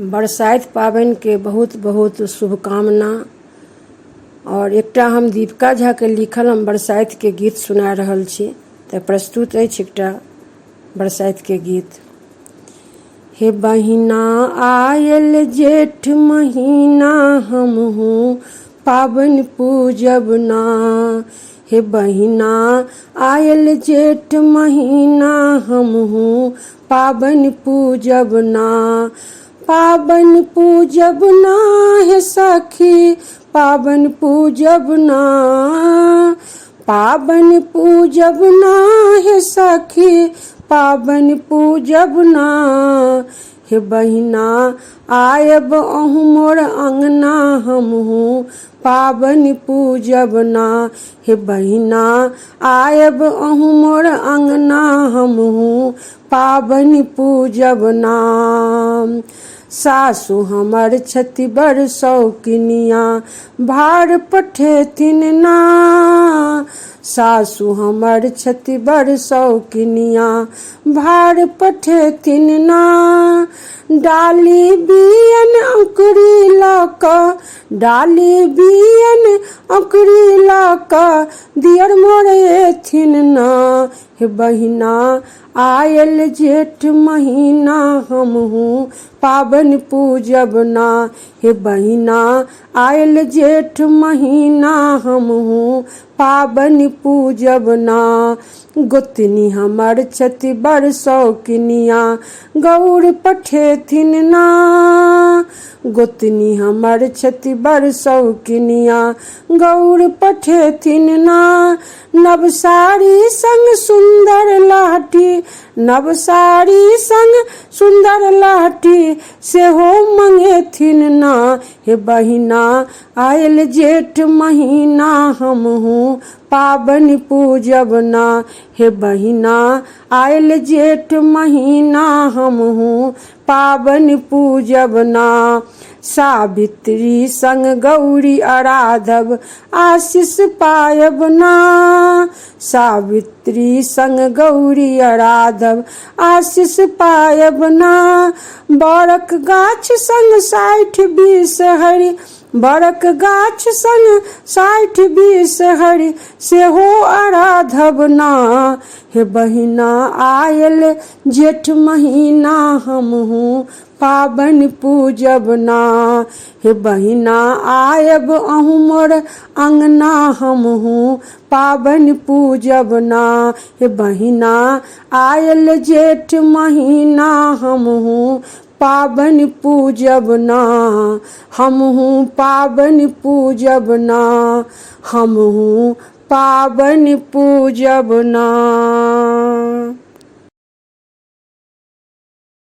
बरसाइत पाबनि के बहुत बहुत शुभकामना। और एकटा हम दीपिका झा के लिखल हम बरसाइत के गीत सुना रहल छी। तऽ प्रस्तुत अछि एकटा बरसाइत के गीत। हे बहिना आयल जेठ महीना, हमहू पाबनि पूजब ना। हे बहिना आयल जेठ महीना, हमहू पाबनि पूजब ना। पाबनि पूजब ना हे सखी, पाबनि पूजब ना। पाबनि पूजब ना हे सखी, पाबनि पूजब ना। हे बहिना आयब अहूँ मोर अंगना, हमहू पाबनि पूजब ना। हे बहिना आयब अहूँ मोर अंगना, हमहू पाबनि पूजब ना। सासु हमर छथि बड़ शौकिनिया, भार पठेथिन ना। सासु हमर छथि बड़ शौकिनिया, भार पठेथिन ना। डाली बियन अंकुरी लऽ कऽ, डाली बियन अंकुरी लऽ कऽ, दियर मोर एथिन ना। हे बहिना आयल जेठ महीना, हमहू पाबनि पूजब ना। हे बहिना आयल जेठ महीना, हमहू पाबनि पूजब ना। गोतनी हमर छथि बड़ शौकिनिया, गौर पठेथिन ना। गोतनी हमर छथि बड़ शौकिनिया, गौर पठेथिन ना। नव साड़ी संग सुंदर लहठी, नव साड़ी संग सुंदर लहठी, सेहो मंगेथिन ना। हे बहिना आयल जेठ महीना, हमहू पाबनि पूजब ना। हे बहिना आयल जेठ महीना, हमहू पाबनि पूजब ना। सावित्री संग गौरी आराधब, आशीष पायब ना। सावित्री संग गौरी आराधब, आशीष पायब ना। बरक गाछ संग 60-20 हरि, बरक गाछ संग 60-20 हरि, सेहो आराधब ना। हे बहिना आयल जेठ महीना, हमहू पाबनि पूजब ना। हे बहिना आयब अहूँ मोर अंगना, हमहू पाबनि पूजब ना। हे बहिना आयल जेठ महीना, हमहू पाबनि पूजब ना। हमहू पाबनि पूजब ना, हमहू पाबनि पूजब ना।